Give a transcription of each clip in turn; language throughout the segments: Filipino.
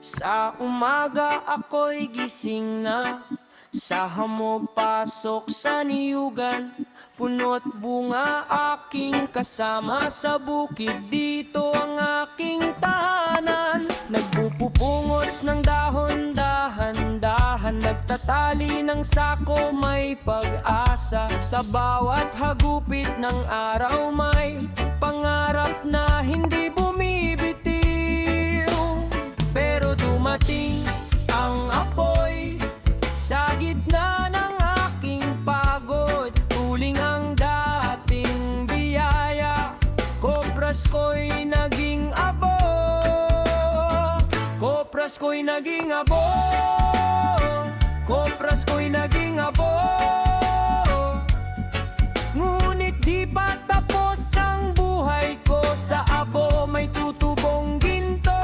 Sa umaga ako'y gising na, sa hamog pasok sa niyugan. Puno't bunga aking kasama, sa bukid dito ang aking tahanan. Nagpupupungos ng dahon, dahan-dahan, nagtatali ng sako, may pag-asa. Sa bawat hagupit ng araw may pangarap na hindi bumibitiw. Pero dumating ang apoy sa gitna ng aking pagod, tuling ang dating biyaya. Kopras ko'y naging abo, kopras ko'y naging abo, kopras ko'y naging abo. Ngunit di pa tapos ang buhay ko, sa abo may tutubong ginto.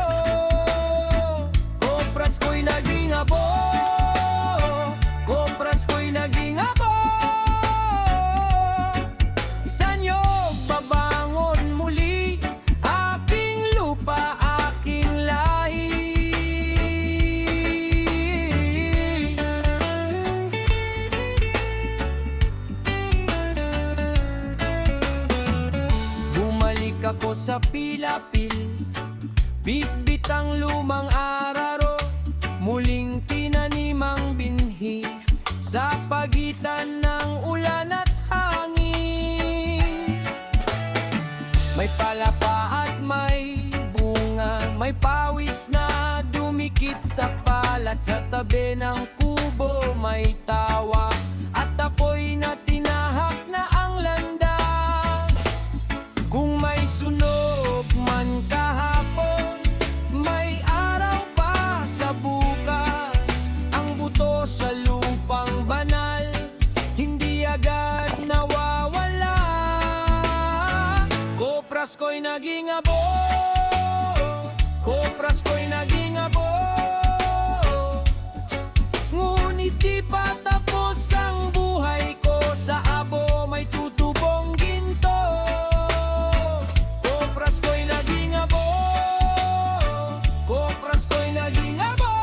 Kopras ko'y naging abo, kopras ko'y naging abo. Sa niyog babangon muli aking lupa, aking lahi. Bumalik ako sa pilapil, bitbit ang lumang araro, muling tinanimang binhi sa pagitan ng ulan at hangin. May palapa at may bunga, may pawis na dumikit sa palat. Sa tabi ng kubo may tawa at apoy na tinahak na ang landas. Kung may sunog man kahapon, may araw pa sa bukas. Ang buto sa lupang banal, hindi agad nawawala. Kopras ko'y naging abo, kopras ko'y naging abo. Ngunit di pa tapos ang buhay ko, sa abo may tutubong ginto. Kopras ko'y naging abo, kopras ko'y naging abo.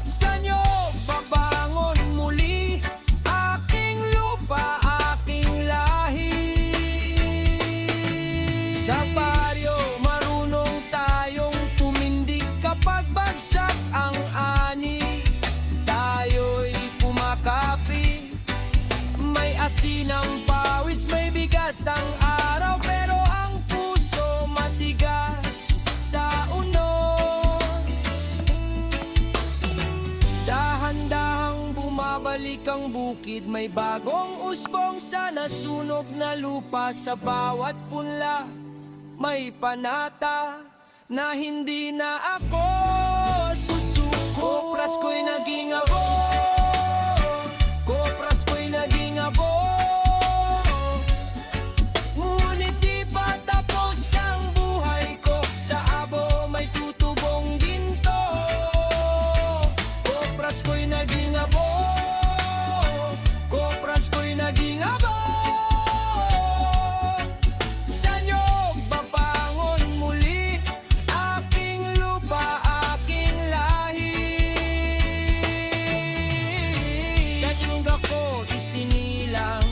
Sa niyog babangon muli aking lupa, aking lahi. Sa baryo marunong tayong tumindig kapag bagsak ang ani. Tayo'y kumakapi, may asinang pawis, may bigat ang araw, pero ang puso matigas sa unos. Dahan-dahang bumabalik ang bukid, may bagong usbong sa nasunog na lupa. Sa bawat punla may panata na hindi na ako susuko. Kopras ko'y naging abo, kopras ko'y naging abo. Ngunit di pa tapos ang buhay ko, sa abo may tutubong ginto. Kopras ko'y naging abo, kopras ko'y naging abo. Sa niyog babangon muli aking lupa, aking lahi. Sa niyog ako isinilang,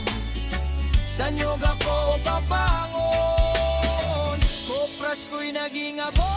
sa niyog ako babangon. Kopras ko'y naging abo,